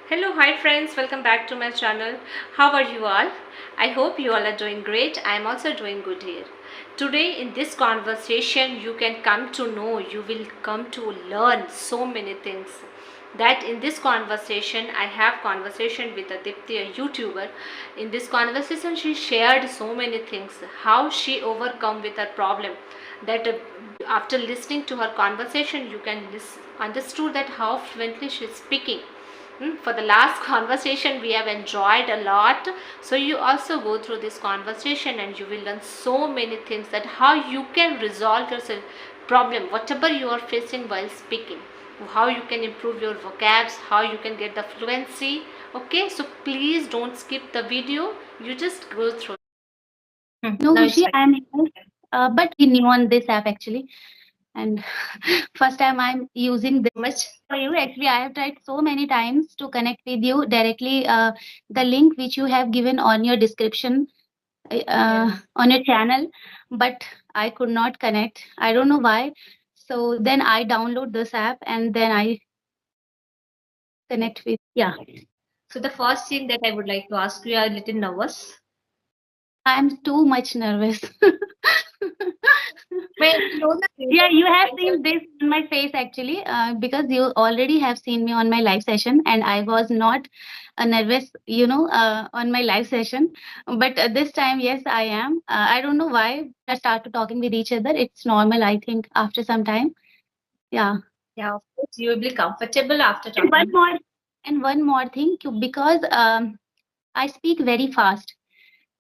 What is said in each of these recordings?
Hello, hi friends, welcome back to my channel. How are you all? I hope you all are doing great. I am also doing good here. Today in this conversation you can come to know, you will come to learn so many things. That in this conversation I have conversation with Adipti, a YouTuber. In this conversation she shared so many things, how she overcome with her problem. That after listening to her conversation you can understood that how fluently she is speaking. For the last conversation we have enjoyed a lot, so you also go through this conversation and you will learn so many things, that how you can resolve your problem whatever you are facing while speaking, how you can improve your vocabs, how you can get the fluency. Okay, so please don't skip the video, you just go through. No, Now it's Hushi, fine. I'm here, but new on this app actually, and first time I'm using this Much. for you. Actually, I have tried so many times to connect with you directly. The link which you have given on your description, on your channel, but I could not connect. I don't know why. So then I download this app and then I connect with. Yeah, So the first thing that I would like to ask, you are a little nervous? I'm too much nervous. May I know the reason Yeah, you have behind your. seen this on my face actually, because you already have seen me on my live session, and I was not nervous, on my live session. But this time, yes, I am. I don't know why. I started talking with each other. It's normal, I think, after some time. Yeah. Yeah, of course, you will be comfortable after And one talking. more, and one more thing, because I speak very fast.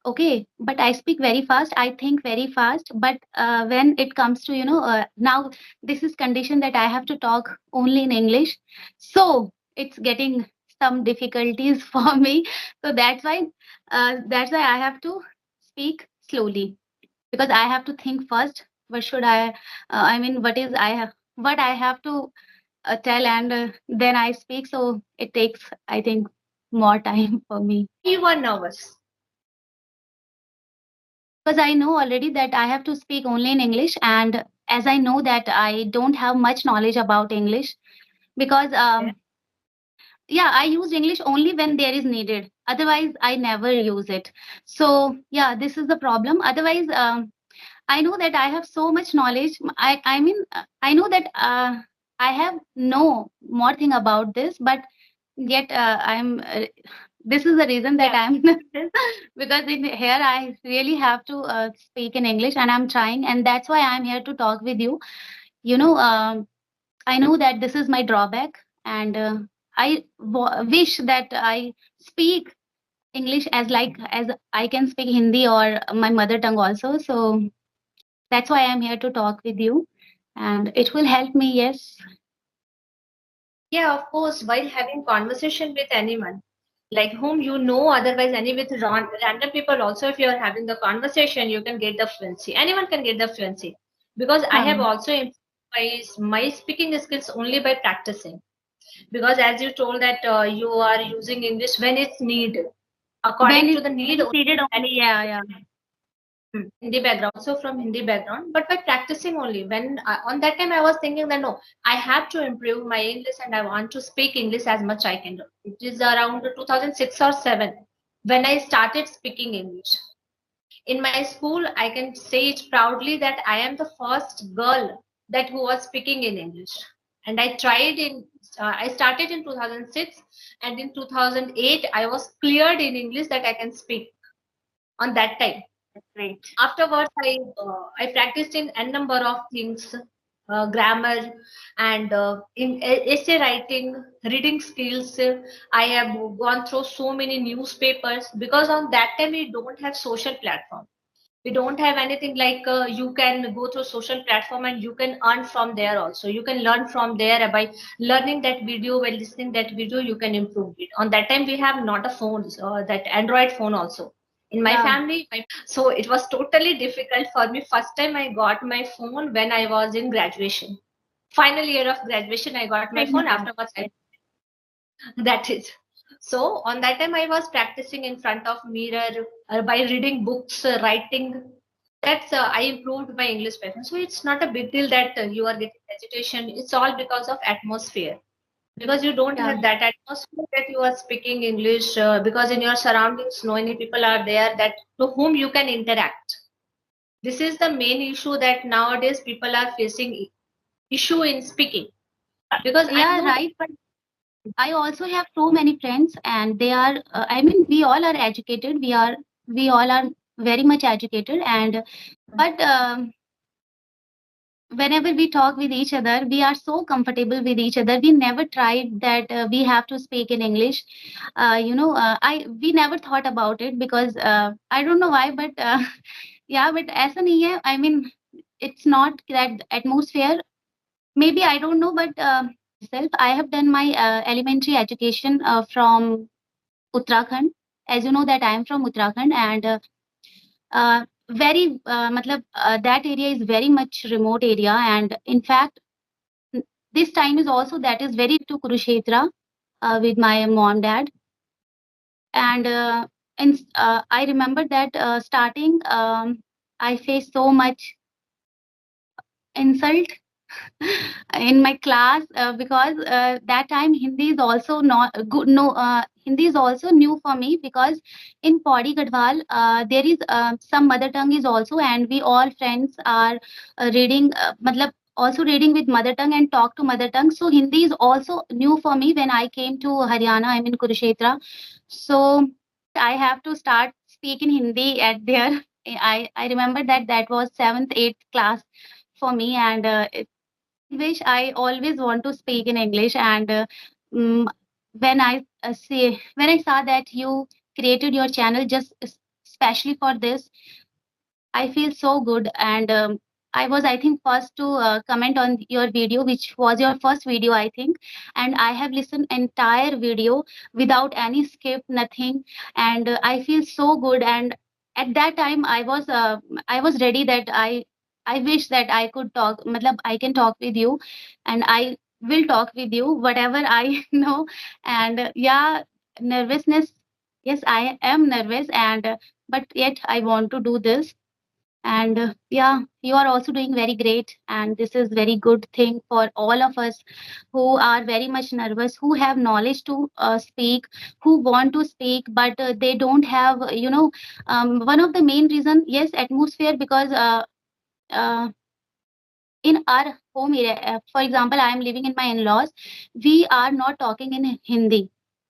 Okay, but I speak very fast. I think very fast. But when it comes to, now this is condition that I have to talk only in English. So it's getting some difficulties for me. So that's why I have to speak slowly, because I have to think first. What should I mean, what I have to tell, and then I speak. So it takes, I think, more time for me. You were nervous. Because I know already that I have to speak only in English, and as I know that I don't have much knowledge about English, because Yeah. yeah, I use English only when there is needed. Otherwise, I never use it. So yeah, this is the problem. Otherwise, I know that I have so much knowledge. I know that I have no more thing about this, but yet I'm this is the reason that Yeah. I'm because in here I really have to speak in English, and I'm trying, and that's why I'm here to talk with you. You know, I know that this is my drawback, and wish that I speak English as I can speak Hindi or my mother tongue also. So that's why I'm here to talk with you, and it will help me. Yes. Yeah, of course, while having conversation with anyone, like whom you know, otherwise any with random people also, if you are having the conversation, you can get the fluency. Anyone can get the fluency. Because I have Um, also improved my speaking skills only by practicing. Because as you told that you are using English when it's needed, when according to the need it's only, needed that only. Yeah, yeah. Hindi background, also from Hindi background, but by practicing only. On that time I was thinking that no, I have to improve my English and I want to speak English as much I can do. It is around 2006 or 7 when I started speaking English. In my school, I can say it proudly that I am the first girl that who was speaking in English. And I started in 2006, and in 2008 I was cleared in English that I can speak on that time. That's great. Afterwards, I practiced in n number of things, grammar and in essay writing, reading skills. I have gone through so many newspapers, because on that time we don't have social platform. We don't have anything like you can go through social platform and you can earn from there also. You can learn from there by learning that video, by listening that video you can improve it. On that time we have not a phone, that Android phone also in my Yeah. family. So it was totally difficult for me. First time I got my phone when I was in graduation, final year of graduation I got my Same phone. here. Afterwards that is. So on that time I was practicing in front of mirror, by reading books, writing. That's I improved my English pattern. So it's not a big deal that you are getting agitation. It's all because of atmosphere. Because you don't Yeah. have that atmosphere that you are speaking English because in your surroundings, no many people are there that to whom you can interact. This is the main issue that nowadays people are facing issue in speaking because I Yeah, know that right. But I also have so many friends, and they are. I mean, we all are educated. We all are very much educated, and but whenever we talk with each other, we are so comfortable with each other. We never tried that we have to speak in English. I we never thought about it because I don't know why, but yeah, but ऐसा नहीं है. I mean, it's not that atmosphere. Maybe I don't know, but myself, I have done my elementary education from Uttarakhand. As you know that I am from Uttarakhand, and very matlab, that area is very much remote area, and in fact this time is also that is very to Kurukshetra with my mom dad, and I remember that starting I faced so much insult in my class because that time Hindi is also not good. No, Hindi is also new for me because in Pauri Gadwal there is some mother tongue is also, and we all friends are reading, matlab also reading with mother tongue and talk to mother tongue. So Hindi is also new for me when I came to Haryana. I'm in Kurukshetra, so I have to start speaking Hindi at there. I remember that that was seventh, eighth class for me, and wish I always want to speak in English. And mm, when I when I saw that you created your channel just especially for this, I feel so good. And I was, I think, first to comment on your video, which was your first video, I think. And I have listened entire video without any skip, nothing. And I feel so good. And at that time, I was ready that I wish that I could talk, matlab, I can talk with you, and I will talk with you, whatever I know. And yeah, nervousness. Yes, I am nervous, and but yet I want to do this. And yeah, you are also doing very great, and this is very good thing for all of us who are very much nervous, who have knowledge to speak, who want to speak, but they don't have, one of the main reason, yes, atmosphere, because uh, in our home area, for example, I am living in my in-laws, we are not talking in Hindi.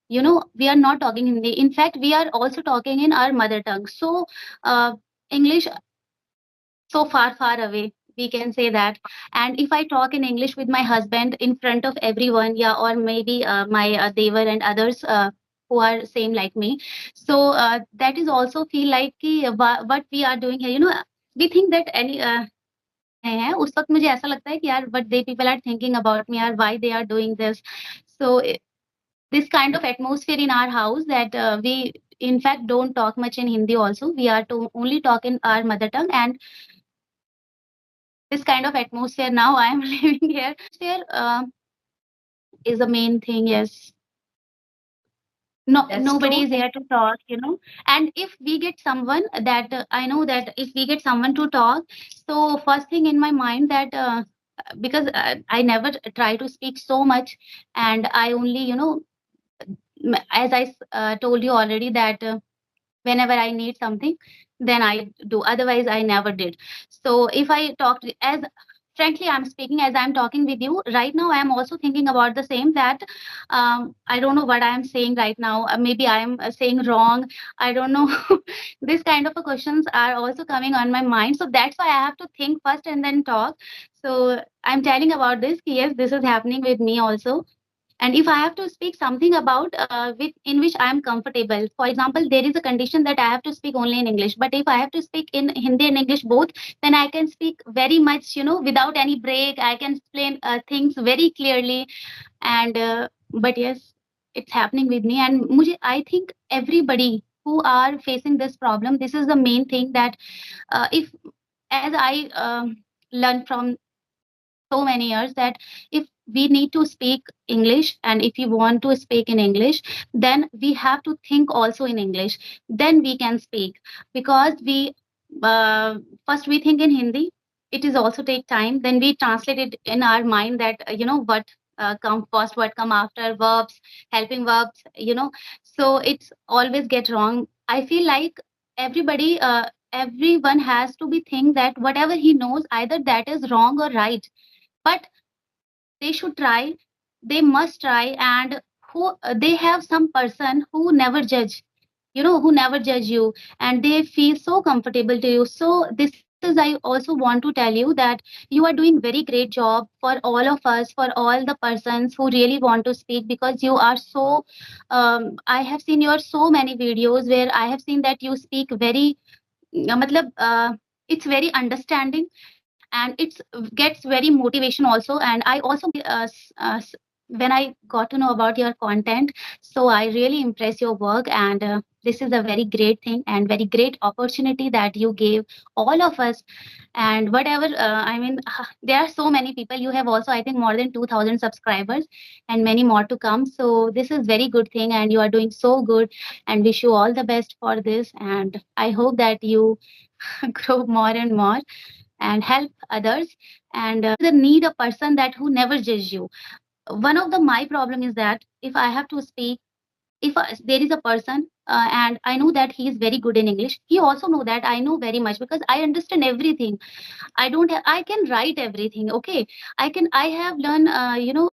We are not talking Hindi. In fact, we are also talking in our mother tongue. So English so far away, we can say that. And if I talk in English with my husband in front of everyone, yeah, or maybe my devar and others who are same like me, so that is also feel like कि, what we are doing here, we think that any है उस वक्त मुझे ऐसा लगता है कि यार but they people are thinking about me, यार why they are doing this. So this kind of atmosphere in our house that we in fact don't talk much in Hindi also, we are to only talk in our mother tongue. And this kind of atmosphere now I am living here. Atmosphere is the main thing. Yes, no, that's nobody true. is here to talk. And if we get someone that I know that if we get someone to talk, so first thing in my mind that because I never try to speak so much, and I only as I told you already that whenever I need something, then I do. Otherwise, I never did. So if I talk as frankly, I'm speaking as I'm talking with you right now. I am also thinking about the same that I don't know what I am saying right now. Maybe I am saying wrong. I don't know. This kind of questions are also coming on my mind. So that's why I have to think first and then talk. So I'm telling about this. Yes, this is happening with me also. And if I have to speak something about with in which I am comfortable, for example, there is a condition that I have to speak only in English, but if I have to speak in Hindi and English both, then I can speak very much, without any break. I can explain things very clearly. And but yes, it's happening with me. And I think everybody who are facing this problem, this is the main thing that if as I learned from so many years that if we need to speak English, and if you want to speak in English, then we have to think also in English, then we can speak. Because we uh, first we think in Hindi, it is also take time, then we translate it in our mind that what come first, what come after, verbs, helping verbs, so it's always get wrong. I feel like everybody, everyone has to be think that whatever he knows, either that is wrong or right, but they should try, they must try. And who they have some person who never judge, who never judge you, and they feel so comfortable to you. So this is, I also want to tell you that you are doing very great job for all of us, for all the persons who really want to speak, because you are so, I have seen your so many videos where I have seen that you speak very, matlab, it's very understanding, and it's gets very motivation also. And I also when I got to know about your content, so I really impress your work. And this is a very great thing and very great opportunity that you gave all of us. And whatever, I mean, there are so many people. You have also, I think, more than 2000 subscribers, and many more to come. So this is very good thing, and you are doing so good, and wish you all the best for this. And I hope that you grow more and more and help others. And the need a person that who never judge you. One of the my problem is that if I have to speak, if there is a person, and I know that he is very good in English, he also know that I know very much, because I understand everything. I don't have, I can write everything. Okay. I have learned,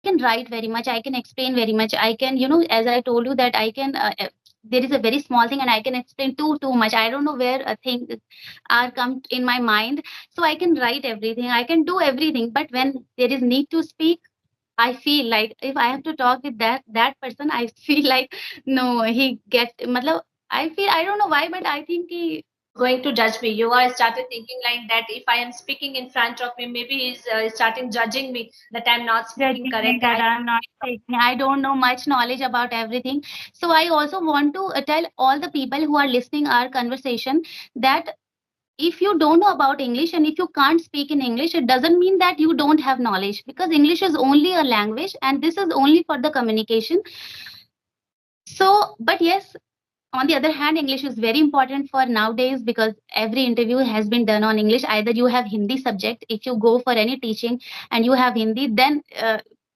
can write very much. I can explain very much. I can, as I told you that I can, there is a very small thing and I can explain too much. I don't know where a thing are come in my mind. So I can write everything. I can do everything. But when there is need to speak, I feel like if I have to talk with that person, I feel like no, he get. Matlab, I feel I don't know why, but I think he Going to judge me. You are started thinking like that. If I am speaking in front of me, maybe he's starting judging me that I'm not speaking judging me correct. that I'm not taking. I don't know much knowledge about everything. So I also want to tell all the people who are listening our conversation that if you don't know about English and if you can't speak in English, it doesn't mean that you don't have knowledge, because English is only a language and this is only for the communication. So, but yes, on the other hand, English is very important for nowadays, because every interview has been done on English. Either you have Hindi subject, if you go for any teaching and you have Hindi, then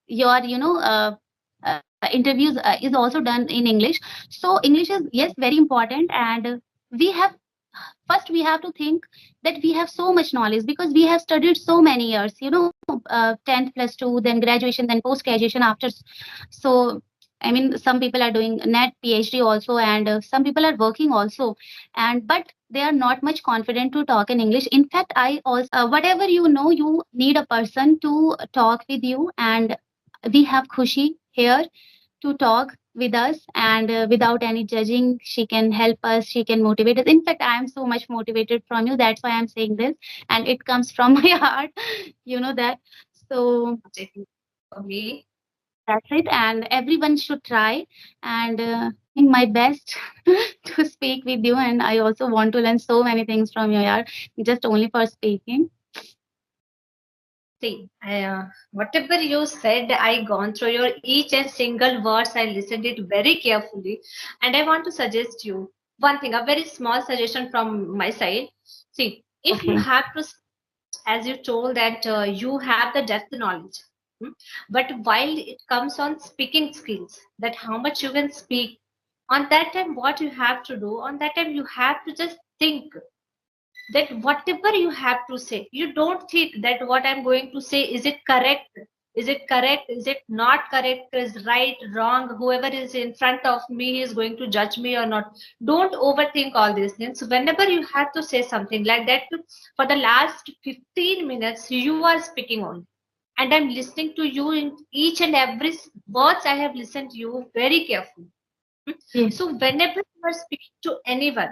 your interviews is also done in English. So English is, yes, very important. And we have, first we have to think that we have so much knowledge because we have studied so many years, 10th plus 2, then graduation, then post graduation after. So I mean, some people are doing net PhD also, and some people are working also, and but they are not much confident to talk in English. In fact, I also, whatever you need a person to talk with you, and we have Khushi here to talk with us, and without any judging, she can help us, she can motivate us. In fact, I am so much motivated from you. That's why I'm saying this, and it comes from my heart. You know that. So For me, that's it, and everyone should try. And doing my best to speak with you. And I also want to learn so many things from you, yaar, just only for speaking. see, whatever you said, I gone through your each and single words. I listened it very carefully, and I want to suggest you one thing, a very small suggestion from my side. See, if you Okay. have to, as you told that you have the depth knowledge, hmm, but while it comes on speaking skills, that how much you can speak, on that time, what you have to do, on that time, you have to just think that whatever you have to say, you don't think that what I'm going to say, is it correct, is it correct, is it not correct, is right, wrong, whoever is in front of me is going to judge me or not. Don't overthink all these things. Whenever you have to say something like that, for the last 15 minutes you are speaking on, and I'm listening to you in each and every words. I have listened to you very carefully. Yes. So whenever you are speaking to anyone,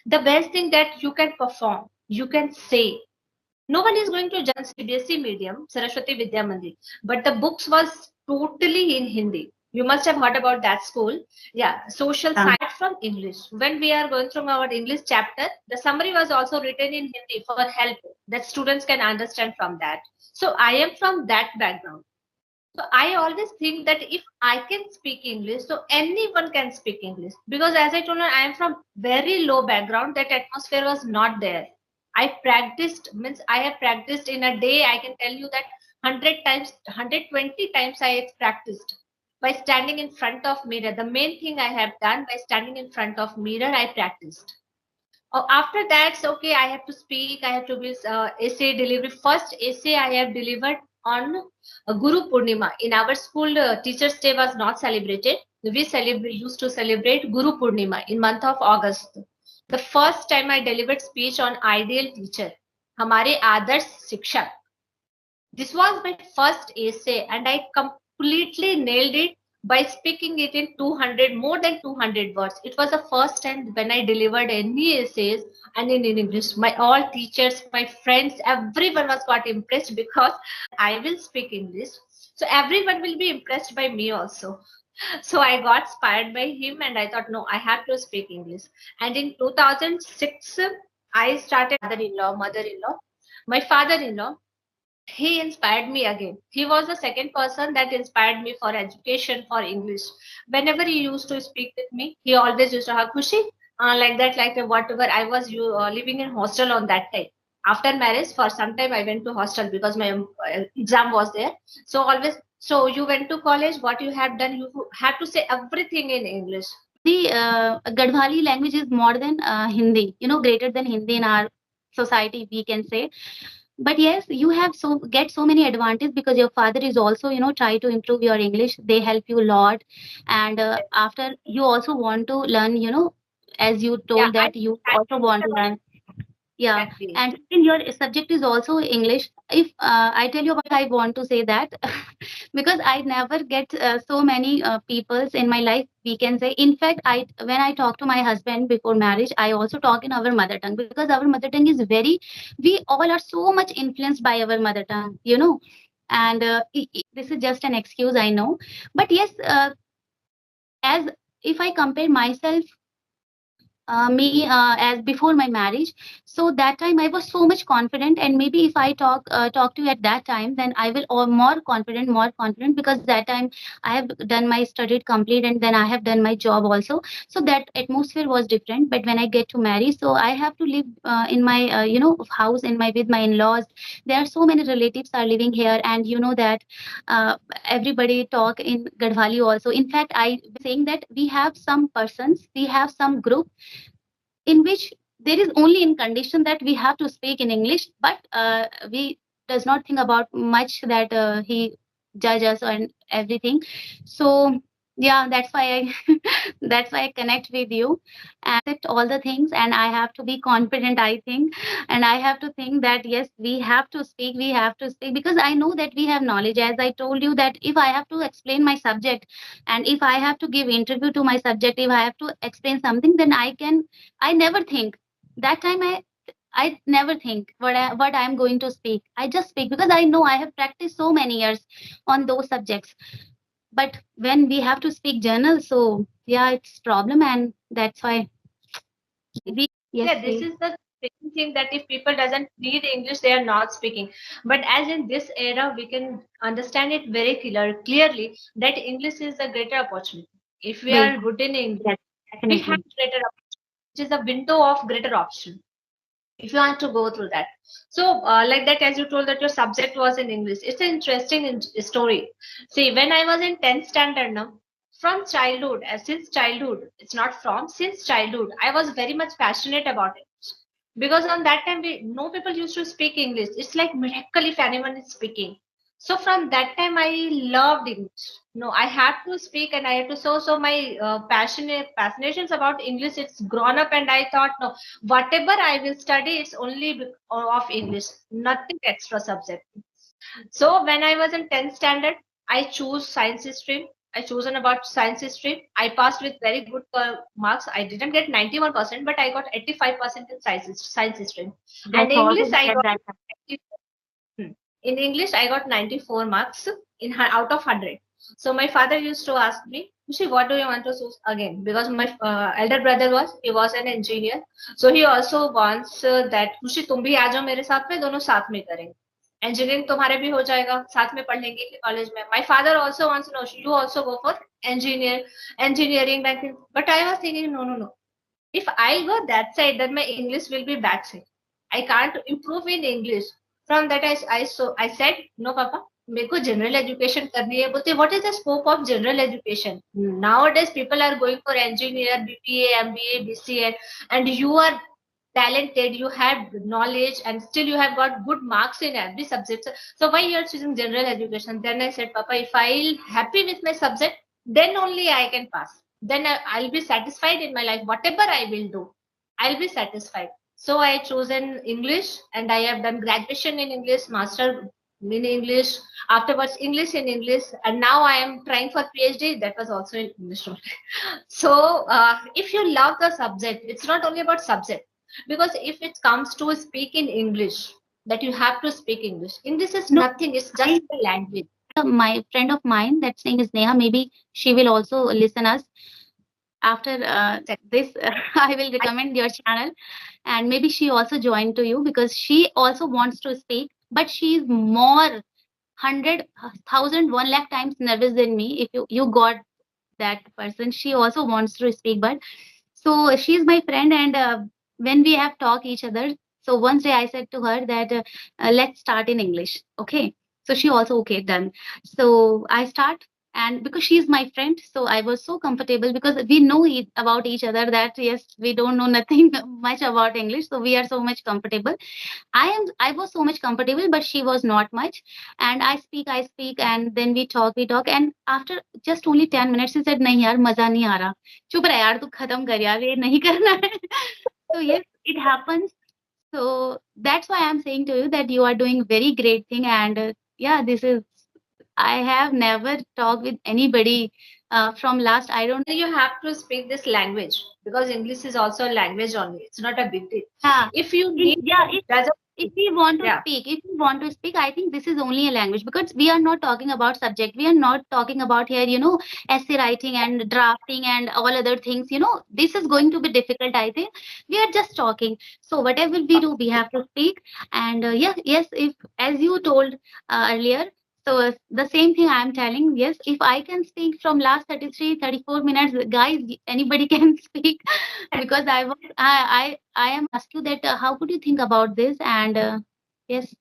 the best thing that you can perform, you can say. No one is going to judge CBSE medium, Saraswati Vidya Mandir, but the books was totally in Hindi. You must have heard about that school. Yeah, social science from English. When we are going through our English chapter, the summary was also written in Hindi for help that students can understand from that. So I am from that background. So I always think that if I can speak English, so anyone can speak English. Because as I told you, I am from very low background. That atmosphere was not there. I practiced, means I have practiced in a day. I can tell you that 100 times, 120 times I practiced by standing in front of mirror. The main thing I have done by standing in front of mirror, I practiced. Oh, after that, so okay, I have to speak. I have to be essay delivery. First essay I have delivered on Guru Purnima. In our school, Teachers' Day was not celebrated. We used to celebrate Guru Purnima in month of August. The first time I delivered speech on ideal teacher, हमारे आदर्श शिक्षक. This was my first essay, and I completely nailed it by speaking it in 200, more than 200 words. It was the first time when I delivered any essays and in English. My all teachers, my friends, everyone was got impressed because I will speak English. So everyone will be impressed by me also. So I got inspired by him and I thought, no, I have to speak English. And in 2006, I started mother-in-law, mother-in-law. My father-in-law, he inspired me again. He was the second person that inspired me for education, for English. Whenever he used to speak with me, he always used to have Kushi, like that, like whatever. I was living in hostel on that time. After marriage, for some time I went to hostel because my exam was there. So always, so you went to college. What you have done, you have to say everything in English. The Gadwali language is more than Hindi, greater than Hindi in our society, we can say. But yes, you have get so many advantages because your father is also, try to improve your English. They help you a lot. And after you also want to learn, as you Yeah, told I'm that you also passionate want to about learn. Yeah, exactly. and in your subject is also English. If I tell you about, I want to say that because I never get so many peoples in my life. We can say, in fact, I when I talk to my husband before marriage, I also talk in our mother tongue because our mother tongue is very. We all are so much influenced by our mother tongue. And this is just an excuse, I know, but yes, as if I compare myself me as before my marriage, so that time I was so much confident, and maybe if I talk to you at that time, then I will more confident because that time I have done my studied complete, and then I have done my job also. So that atmosphere was different. But when I get to marry, so I have to live in my house in my with my in-laws. There are so many relatives are living here, and you know that uh, everybody talk in Gadwali also. In fact, I saying that we have some persons, we have some group in which there is only in condition that we have to speak in English, but we does not think about much that he judge us and everything. So yeah, that's why I that's why I connect with you and accept all the things, and I have to be confident, I think, and I have to think that yes, we have to speak because I know that we have knowledge. As I told you that if I have to explain my subject and if I have to give interview to my subject, if I have to explain something, then I never think that time I never think what I'm going to speak. I just speak because I know I have practiced so many years on those subjects. But when we have to speak journal, so yeah, it's problem, and that's why we yes Yeah, this we is the same thing that if people doesn't read English, they are not speaking. But as in this era, we can understand it very clearly that English is a greater opportunity. If we will are good in English, yes we have definitely greater opportunity, which is a window of greater option. If you want to go through that, so like that, as you told that your subject was in English, it's an interesting story. See, when I was in 10th standard now, from childhood, since childhood, it's not from, since childhood, I was very much passionate about it because on that time we no people used to speak English. It's like miracle if anyone is speaking. So from that time I loved English. No, I had to speak and I had to, so my fascinations about English, it's grown up, and I thought, no, whatever I will study, it's only of English, nothing extra subject. So when I was in 10th standard, I chose science stream. I chosen about science stream. I passed with very good marks. I didn't get 91%, but I got 85% in science stream. And that's also English, I at got that time. 94. In English, I got 94 marks out of 100. So my father used to ask me, "Kushi, what do you want to choose again?" Because my elder brother he was an engineer. So he also wants that, "Kushi, तुम भी आ जाओ मेरे साथ में, दोनों साथ में करेंगे. Engineering तुम्हारे भी हो जाएगा, साथ में पढ़ लेंगे कॉलेज में." My father also wants, no, you also go for engineering, banking. But I was thinking, no, no, no. If I go that side, then my English will be backside. I can't improve in English. From that I said no papa, मेरे को general education करनी है. बोलते what is the scope of general education? Nowadays people are going for engineer, BPA, MBA, BCA, and you are talented, you have knowledge, and still you have got good marks in every subject. So why you are choosing general education? Then I said, Papa, if I'll happy with my subject, then only I can pass. Then I'll be satisfied in my life. Whatever I will do, I'll be satisfied. So I chosen English, and I have done graduation in English, master in English, afterwards English in English, and now I am trying for PhD. That was also in English only. So if you love the subject, it's not only about subject, because if it comes to speak in English, that you have to speak English. English is No, nothing, it's just a language. my friend of mine, that's name is Neha. Maybe she will also listen us after this. I will recommend your channel, and maybe she also joined to you because she also wants to speak, but she is more 100,000 1 lakh times nervous than me. If you got that person, she also wants to speak, but so she's my friend, and when we have talked each other, so one day I said to her that let's start in English, okay? So she also okay done. So I start, and because she's my friend, so I was so comfortable because we know about each other that yes, we don't know nothing much about English, so we are so much comfortable. I was so much comfortable, but she was not much. And I speak, and then we talk, and after just only 10 minutes, she said, "नहीं यार, मजा नहीं आ रहा. चुप रह यार, तू खत्म कर यार, ये नहीं करना है." So yes, it happens. So that's why I'm saying to you that you are doing very great thing, and yeah, this is I have never talked with anybody from last I don't. You have to speak this language, because English is also a language only. It's not a big deal. Yeah, If you need, yeah. doesn't, If we want to yeah, speak, if we want to speak, I think this is only a language because we are not talking about subject. We are not talking about here, essay writing and drafting and all other things. This is going to be difficult. I think we are just talking. So whatever we do, we have to speak. And yeah, yes, if as you told earlier. So the same thing I am telling. Yes, if I can speak from last 33, 34 minutes, guys, anybody can speak because I am asked you that how could you think about this and yes.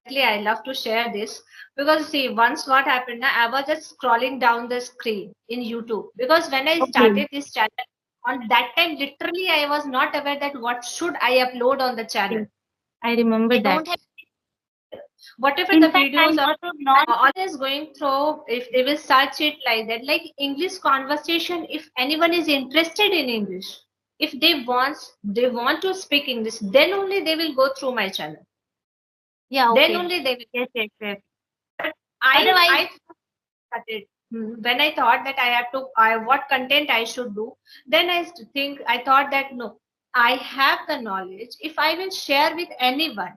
exactly. I love to share this, because see, once what happened, I was just scrolling down the screen in YouTube, because when I Okay. started this channel, on that time, literally, I was not aware that what should I upload on the channel. Yes, I remember I that. don't have whatever the In fact, videos I'm are. also not. Always going through, if they will search it like that, like English conversation, if anyone is interested in English, if they want to speak English, then only they will go through my channel, Yeah, then okay. only they will. Yes, yes, yes. I Otherwise, started, when I thought that I have to, what content I should do, then I thought that no, I have the knowledge. If I will share with anyone,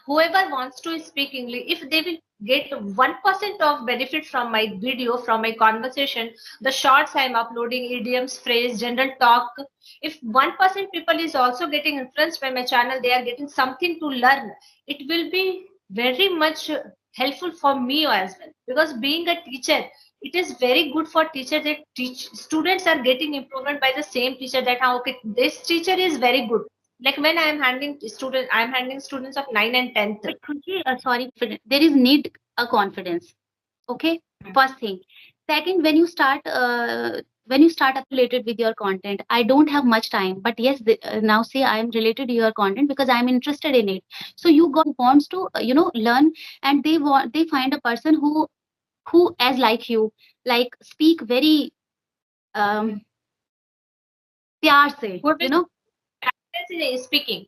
whoever wants to speak English, if they will get 1% of benefit from my video, from my conversation, the shorts I am uploading, idioms, phrase, general talk, if 1% people is also getting influenced by my channel, they are getting something to learn, it will be very much helpful for me as well. Because being a teacher, it is very good for teachers that teach students are getting improvement by the same teacher, that how okay, this teacher is very good. Like when I'm handling students of 9 and 10th. but Khushi, sorry, there is need a confidence. Okay, first thing. Second, when you start up related with your content, I don't have much time, but yes, now say I am related to your content because I am interested in it. So you got wants to learn, and they find a person who as like you, like speak very um प्यार से, Good with confidence in speaking.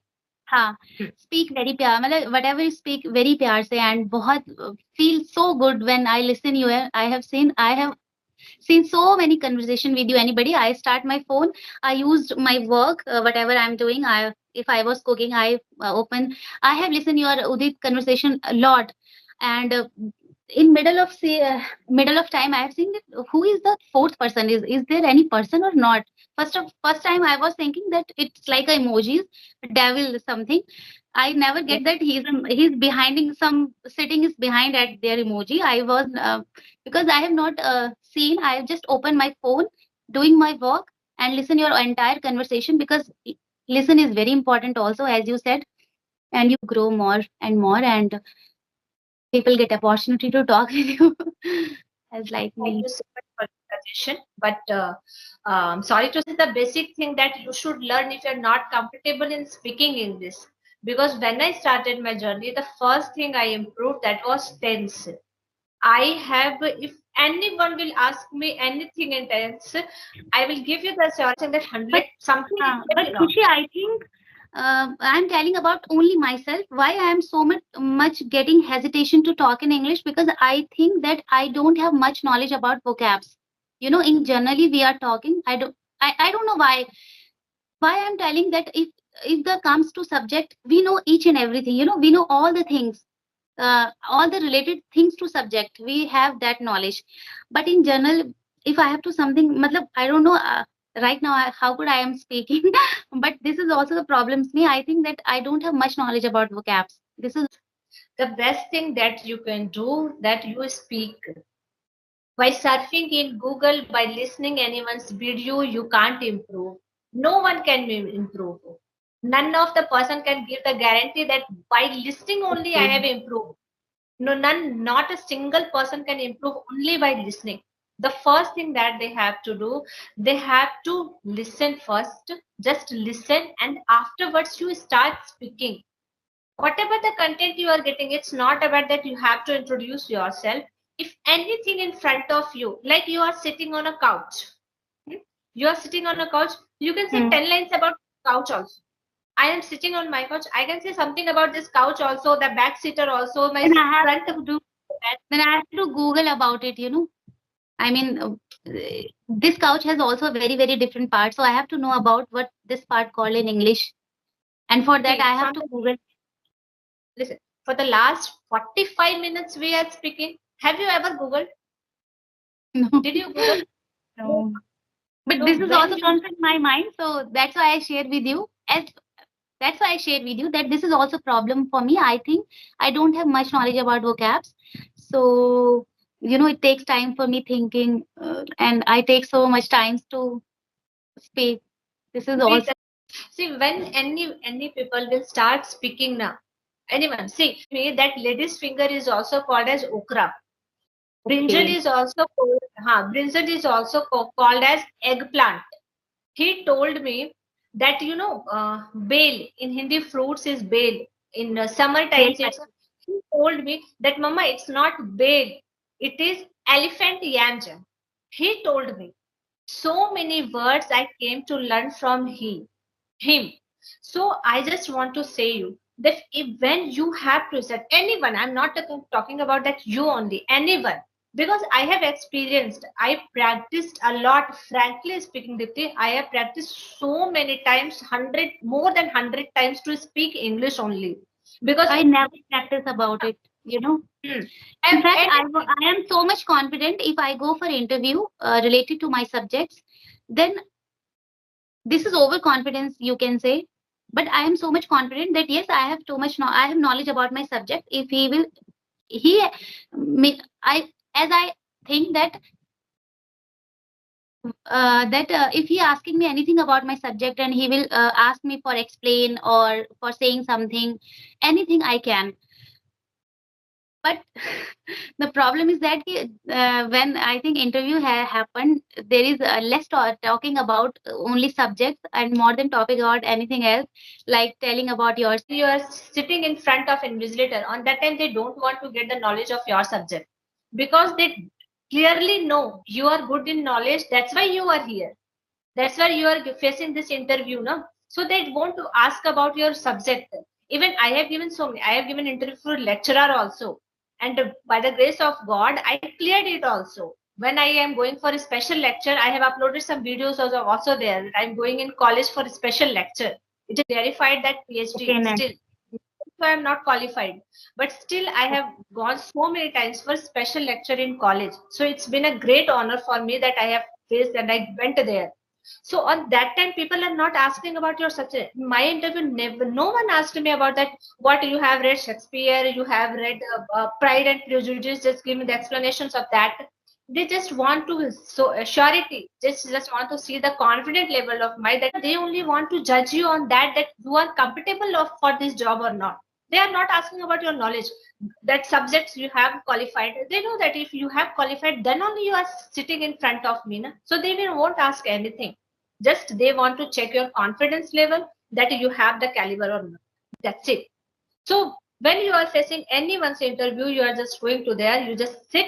हाँ, speak very प्यार मतलब whatever you speak very प्यार से and बहुत feel so good when I listen you. I have seen so many conversation with you. Anybody, I start my phone. I used my work, whatever I'm doing. If I was cooking, I open. I have listened your Udit conversation a lot, and in middle of time, I have seen that who is the fourth person? Is there any person or not? First time, I was thinking that it's like a emojis, devil something. I never Yeah. get that he's behind some sitting is behind at their emoji. I was because I have not seen. I have just opened my phone, doing my work, and listen your entire conversation because listen is very important. Also, as you said, and you grow more and more, and people get opportunity to talk with you as like Thank me. you so much for the suggestion. But sorry to say, the basic thing that you should learn if you're not comfortable in speaking English. Because when I started my journey, the first thing I improved that was tense. I have, if anyone will ask me anything in tense, I will give you the assurance that But 100 something is but very wrong. Kushi, I think I'm telling about only myself. Why I am so much getting hesitation to talk in English, because I think that I don't have much knowledge about vocabs. You know, in generally we are talking. I don't know why I'm telling that if the comes to subject, we know each and everything. You know, we know all the things, all the related things to subject. We have that knowledge, but in general, if I have to something, matlab, I don't know. Right now, how could I am speaking? But this is also the problems. Me, I think that I don't have much knowledge about vocabs. This is The best thing that you can do that you speak by surfing in Google, by listening anyone's video, you can't improve. No one can improve. None of the person can give the guarantee that by listening only I okay. have improved. No, none, not a single person can improve only by listening. The first thing that they have to do, they have to listen first. Just listen, and afterwards you start speaking. Whatever the content you are getting, it's not about that you have to introduce yourself. If anything in front of you, like you are sitting on a couch, hmm, you are sitting on a couch, you can say Hmm. 10 lines about couch also. I am sitting on my couch, I can say something about this couch also, the back seater also, my Then I have front. to do. Then I have to Google about it. You know, I mean, this couch has also a very different part, so I have to know about what this part called in English, and for that See, I have from to the, Google. listen, for the last 45 minutes we are speaking, have you ever googled? No. Did you google? No. No. But So this is when also you, comes in my mind, so that's why I shared with you. As that's why I shared with you that this is also problem for me. I think I don't have much knowledge about vocabs, so you know it takes time for me thinking, and I take so much time to speak. This is see, also see, when any people will start speaking now, anyone, see me, that lady's finger is also called as okra. Brinjal okay. is also called, brinjal is also called as eggplant. He told me that bale in Hindi fruits is bale. In summer Very times, much. it's. He told me that Mama, it's not bale, it is elephant yam jam. He told me so many words I came to learn from him. So I just want to say you that if, when you have to set anyone, I'm not talking about that you only, anyone, because I have experienced, I practiced a lot. Frankly speaking, Dipti, I have practiced so many times, 100 more than 100 times to speak English only. Because I never practice about it. You know. hmm, In fact, anything. I am so much confident if I go for interview related to my subjects, then this is overconfidence, you can say. But I am so much confident that yes, I have too much. I have knowledge about my subject. If he will, he, I as I think that if he asking me anything about my subject and he will ask me for explain or for saying something, anything I can. But the problem is that when I think interview happened, there is less talking about only subjects and more than topic about anything else, like telling about your. You are sitting in front of invigilator, on that time they don't want to get the knowledge of your subject, because they clearly know you are good in knowledge, that's why you are here, that's why you are facing this interview, no? So they want to ask about your subject. Even I have given so many, I have given interview for lecturer also, and by the grace of God I cleared it also. When I am going for a special lecture, I have uploaded some videos also there. I'm going in college for a special lecture. It is verified that Okay, PhD next. still. So I am not qualified, but still I have gone so many times for special lecture in college. So it's been a great honor for me that I have faced and I went there. So on that time, people are not asking about your subject. In my interview, never, no one asked me about that. What you have read Shakespeare, you have read Pride and Prejudice. Just give me the explanations of that. they just want to so surety, just want to see the confident level of my, that they only want to judge you on that, that you are compatible of for this job or not. They are not asking about your knowledge, that subjects you have qualified. They know that if you have qualified, then only you are sitting in front of me, na? So they will won't ask anything. Just they want to check your confidence level, that you have the caliber or not. That's it. So when you are facing anyone's interview, you are just going to there, you just sit,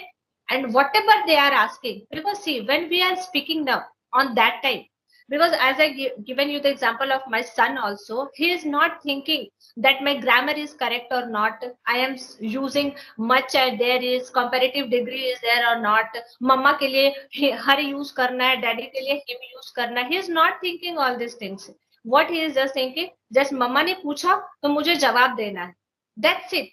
and whatever they are asking, because see, when we are speaking now on that time, because as I given you the example of my son also, he is not thinking that my grammar is correct or not. I am using much, there is comparative degree is there or not. Mama के लिए हर use करना है, daddy के लिए him use करना है. He is not thinking all these things. What he is just thinking, just mama ने पूछा तो मुझे जवाब देना है. That's it.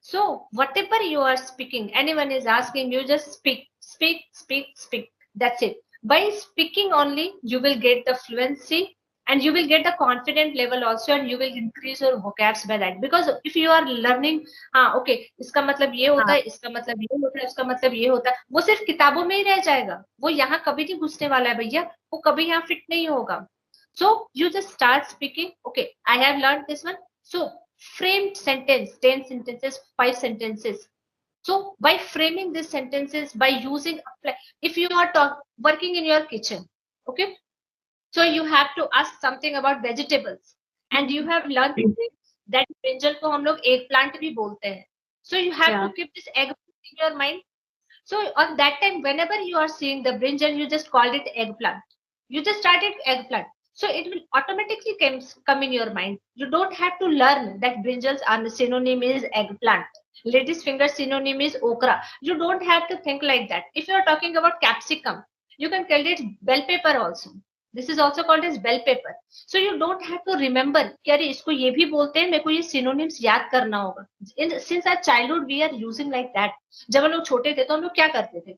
So whatever you are speaking, anyone is asking you, just speak, speak, speak, speak. That's it. By speaking only, you will get the fluency and you will get the confident level also, and you will increase your vocabs by that. Because if you are learning, हाँ okay, इसका मतलब ये होता है, इसका मतलब ये होता है, इसका मतलब ये होता है, वो सिर्फ किताबों में ही रह जाएगा. वो यहाँ कभी नहीं घुसने वाला है भैया, वो कभी यहाँ फिट नहीं होगा. So you just start speaking. Okay, I have learned this one. So framed sentence, 10 sentences, 5 sentences. So by framing these sentences, by using, if you are working in your kitchen, okay, so you have to ask something about vegetables, and you have learned that brinjal को हम लोग eggplant भी बोलते हैं. So you have to keep this egg in your mind. So on that time, whenever you are seeing the brinjal, you just called it eggplant. You just started eggplant. So it will automatically come in your mind. You don't have to learn that brinjals are the synonym is eggplant. Lady's finger synonym is okra. You don't have to think like that. If you are talking about capsicum, you can call it bell pepper also. This is also called as bell pepper. So you don't have to remember कि अरे इसको ये भी बोलते हैं, मेरे को ये synonyms याद करना होगा. Since our childhood we are using like that. जब हम लोग छोटे थे तो हम लोग क्या करते थे,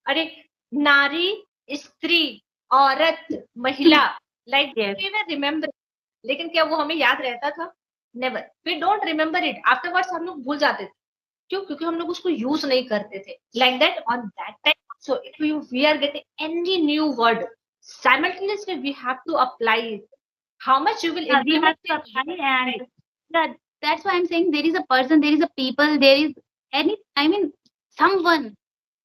अरे नारी, स्त्री, औरत, महिला, like we were remember. लेकिन क्या वो हमें याद रहता था? Never. We don't remember it. Afterwards हम लोग भूल जाते थे. क्यों? क्योंकि हम लोग उसको यूज नहीं करते थे. Like that on that time. So if we are getting any new word, simultaneously we have to apply it. How much you will implement we have to apply, and that's why I'm saying there is a person, there is a people, there is any, I mean, someone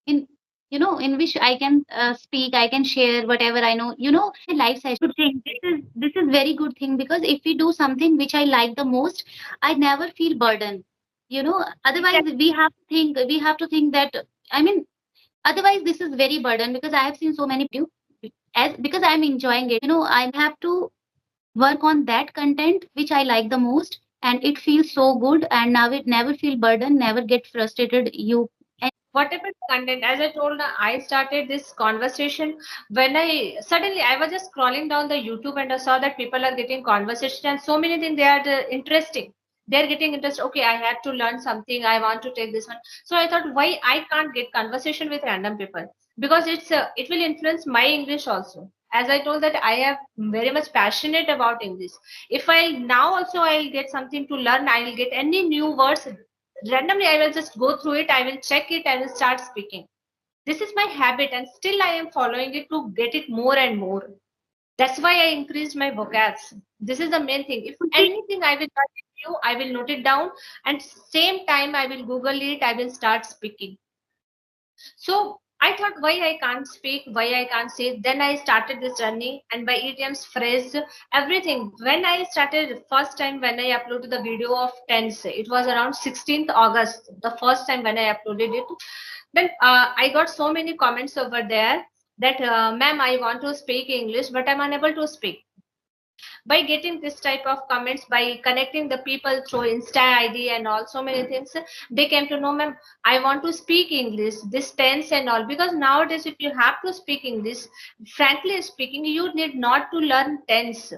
in, in which I can speak, I can share whatever I know. My life session. Good thing. This is very good thing, because if we do something which I like the most, I never feel burden. Otherwise we have to think that, I mean, otherwise this is very burden, because I have seen so many as because I'm enjoying it. I have to work on that content which I like the most, and it feels so good, and now it never feel burden, never get frustrated. You whatever content, as I told, I started this conversation when I suddenly I was just scrolling down the YouTube, and I saw that people are getting conversation and so many things, they are interesting. They're getting interest. Okay, I had to learn something, I want to take this one. So I thought, why I can't get conversation with random people, because it will influence my English also. As I told that I am very much passionate about English. If I now also I'll get something to learn, I will get any new words, randomly I will just go through it, I will check it, I will start speaking. This is my habit, and still I am following it to get it more and more. That's why I increased my vocabs. This is the main thing. If anything I will learn new, I will note it down, and same time I will Google it, I will start speaking. So I thought, why I can't speak, why I can't say. Then I started this journey, and by idioms, phrase, everything. When I started first time, when I uploaded the video of tense, it was around 16th August, the first time when I uploaded it. Then I got so many comments over there that, ma'am, I want to speak English, but I'm unable to speak. By getting this type of comments, by connecting the people through Insta ID and all so many things, they came to know, ma'am, I want to speak English, this tense and all. Because nowadays, if you have to speak English, frankly speaking, you need not to learn tense.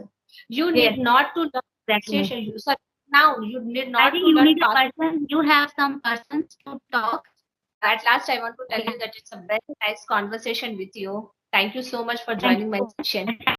You need not to learn pronunciation. So now you need not to learn. Need a person. You have some persons to talk. At last, I want to tell you that it's a very nice conversation with you. Thank you so much for joining my session.